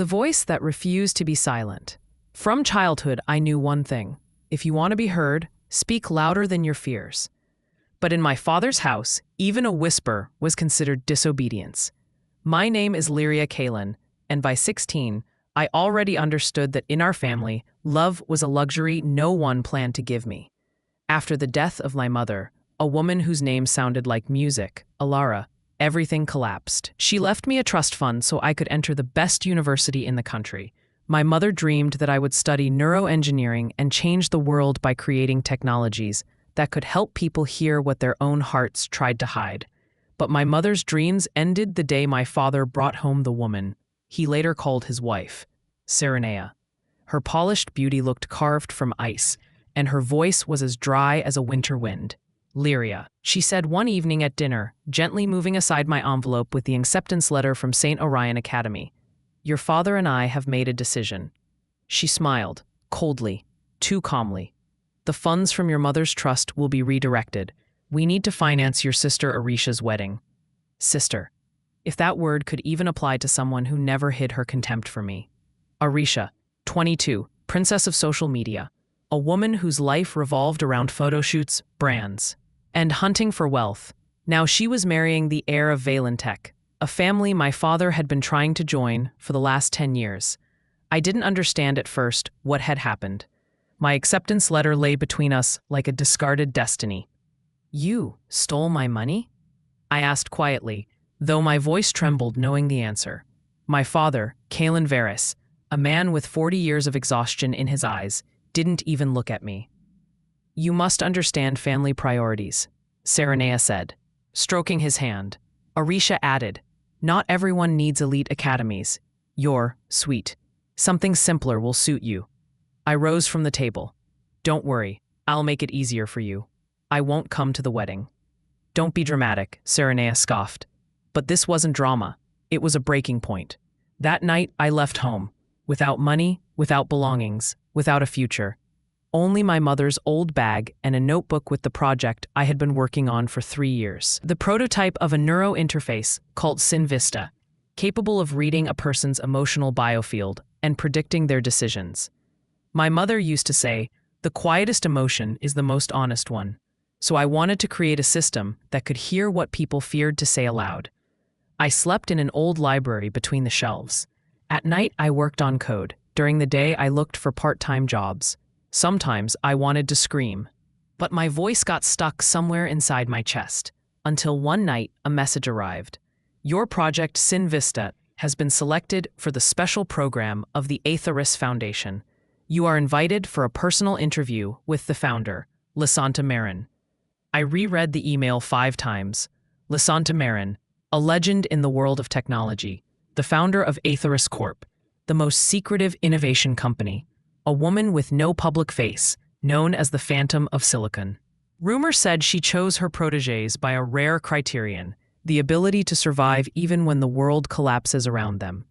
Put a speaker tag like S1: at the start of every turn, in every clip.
S1: The voice that refused to be silent. From childhood, I knew one thing. If you want to be heard, speak louder than your fears. But in my father's house, even a whisper was considered disobedience. My name is Lyria Caelan, and by 16, I already understood that in our family, love was a luxury no one planned to give me. After the death of my mother, a woman whose name sounded like music, Alara, everything collapsed. She left me a trust fund so I could enter the best university in the country. My mother dreamed that I would study neuroengineering and change the world by creating technologies that could help people hear what their own hearts tried to hide. But my mother's dreams ended the day my father brought home the woman he later called his wife, Serenea. Her polished beauty looked carved from ice, and her voice was as dry as a winter wind. Lyria, she said one evening at dinner, gently moving aside my envelope with the acceptance letter from St. Orion Academy. Your father and I have made a decision. She smiled, coldly, too calmly. The funds from your mother's trust will be redirected. We need to finance your sister Arisha's wedding. Sister. If that word could even apply to someone who never hid her contempt for me. Arisha, 22, princess of social media. A woman whose life revolved around photo shoots, brands, and hunting for wealth. Now she was marrying the heir of Valentech, a family my father had been trying to join for the last 10 years. I didn't understand at first what had happened. My acceptance letter lay between us like a discarded destiny. You stole my money? I asked quietly, though my voice trembled knowing the answer. My father, Caelan Varys, a man with 40 years of exhaustion in his eyes, didn't even look at me. You must understand family priorities, Serenea said, stroking his hand. Arisha added, not everyone needs elite academies. You're sweet. Something simpler will suit you. I rose from the table. Don't worry, I'll make it easier for you. I won't come to the wedding. Don't be dramatic, Serenea scoffed. But this wasn't drama. It was a breaking point. That night, I left home. Without money, without belongings, without a future. Only my mother's old bag and a notebook with the project I had been working on for 3 years. The prototype of a neuro interface called SynVista, capable of reading a person's emotional biofield and predicting their decisions. My mother used to say, the quietest emotion is the most honest one. So I wanted to create a system that could hear what people feared to say aloud. I slept in an old library between the shelves. At night, I worked on code. During the day, I looked for part-time jobs. Sometimes I wanted to scream, but my voice got stuck somewhere inside my chest, until one night a message arrived. Your project, SynVista, has been selected for the special program of the Aetherist Foundation. You are invited for a personal interview with the founder, Lisanta Marin. I reread the email 5 times. Lisanta Marin, a legend in the world of technology, the founder of Aetherist Corp., the most secretive innovation company, a woman with no public face, known as the Phantom of Silicon. Rumor said she chose her protégés by a rare criterion, the ability to survive even when the world collapses around them.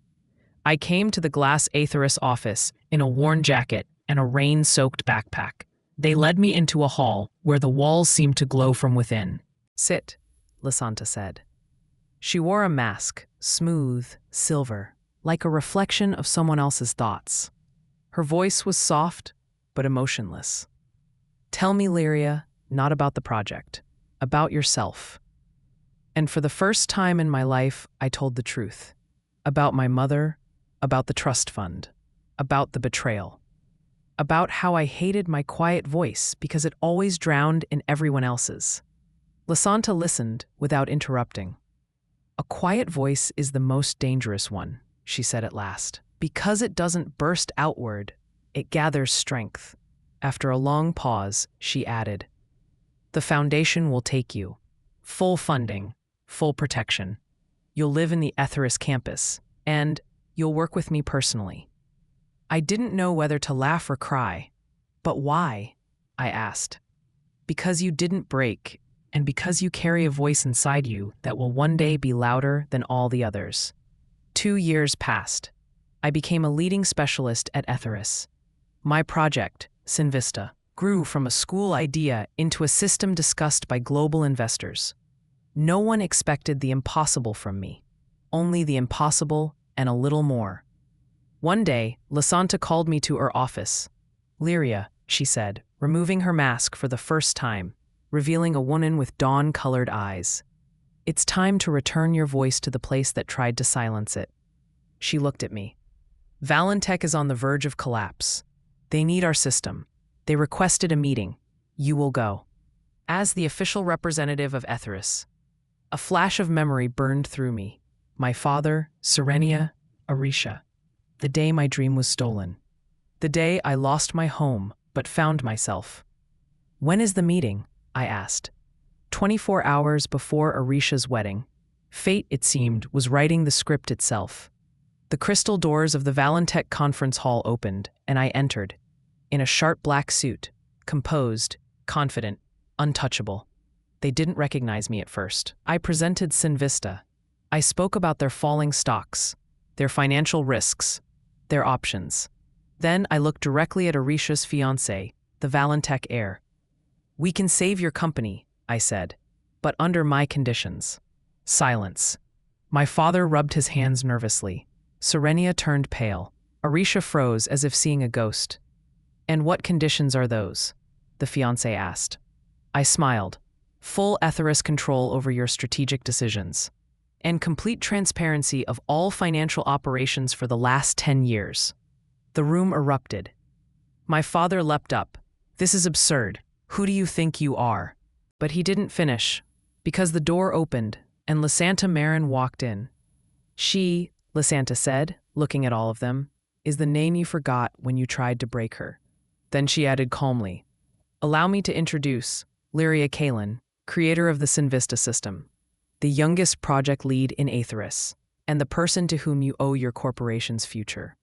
S1: I came to the Glass Aetherist office in a worn jacket and a rain-soaked backpack. They led me into a hall where the walls seemed to glow from within. Sit, Lisanta said. She wore a mask, smooth, silver, like a reflection of someone else's thoughts. Her voice was soft, but emotionless. Tell me, Lyria, not about the project, about yourself. And for the first time in my life, I told the truth. About my mother, about the trust fund, about the betrayal. About how I hated my quiet voice because it always drowned in everyone else's. Lisanta listened without interrupting. A quiet voice is the most dangerous one, she said at last. Because it doesn't burst outward, it gathers strength. After a long pause, she added, the foundation will take you. Full funding, full protection. You'll live in the Aetherist campus, and you'll work with me personally. I didn't know whether to laugh or cry. But why? I asked. Because you didn't break, and because you carry a voice inside you that will one day be louder than all the others. 2 years passed. I became a leading specialist at Aetherist. My project, SynVista, grew from a school idea into a system discussed by global investors. No one expected the impossible from me, only the impossible and a little more. One day, Lisanta called me to her office. "Lyria," she said, removing her mask for the first time, revealing a woman with dawn-colored eyes. "It's time to return your voice to the place that tried to silence it." She looked at me. "Valentech is on the verge of collapse. They need our system. They requested a meeting. You will go." As the official representative of Etheris, a flash of memory burned through me. My father, Serenia, Arisha. The day my dream was stolen. The day I lost my home, but found myself. "When is the meeting?" I asked. 24 hours before Arisha's wedding. Fate, it seemed, was writing the script itself. The crystal doors of the Valentech conference hall opened, and I entered. In a sharp black suit, composed, confident, untouchable. They didn't recognize me at first. I presented Sinvista. I spoke about their falling stocks, their financial risks, their options. Then I looked directly at Arisha's fiancé, the Valentech heir. "We can save your company," I said, "but under my conditions." Silence. My father rubbed his hands nervously. Serenia turned pale. Arisha froze as if seeing a ghost. "And what conditions are those?" the fiancé asked. I smiled. "Full Etheris control over your strategic decisions. And complete transparency of all financial operations for the last 10 years. The room erupted. My father leapt up. "This is absurd. Who do you think you are?" But he didn't finish, because the door opened and Lisanta Marin walked in. "She," Lisanta said, looking at all of them, "is the name you forgot when you tried to break her." Then she added calmly, "Allow me to introduce Lyria Caelan, creator of the Sinvista system, the youngest project lead in Etheris, and the person to whom you owe your corporation's future."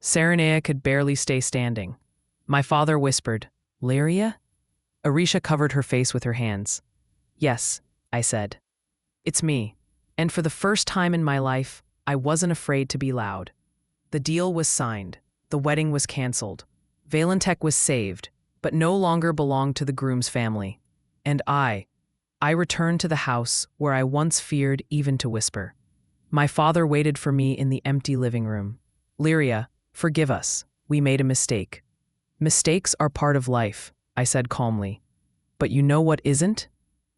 S1: Serenia could barely stay standing. My father whispered, "Lyria?" Arisha covered her face with her hands. "Yes," I said. "It's me. And for the first time in my life, I wasn't afraid to be loud." The deal was signed. The wedding was canceled. Valentech was saved, but no longer belonged to the groom's family. And I returned to the house where I once feared even to whisper. My father waited for me in the empty living room. "Lyria, forgive us. We made a mistake." "Mistakes are part of life," I said calmly. "But you know what isn't?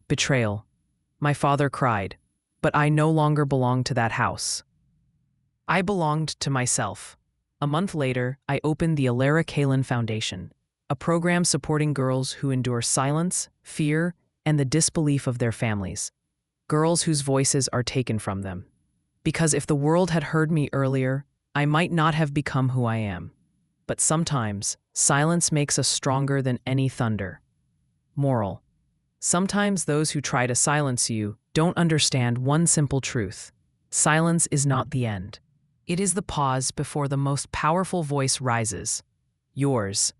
S1: Betrayal." My father cried. "But I no longer belong to that house. I belonged to myself." A month later, I opened the Lyria Caelan Foundation, a program supporting girls who endure silence, fear, and the disbelief of their families. Girls whose voices are taken from them. Because if the world had heard me earlier, I might not have become who I am. But sometimes, silence makes us stronger than any thunder. Moral. Sometimes those who try to silence you don't understand one simple truth. Silence is not the end. It is the pause before the most powerful voice rises. Yours.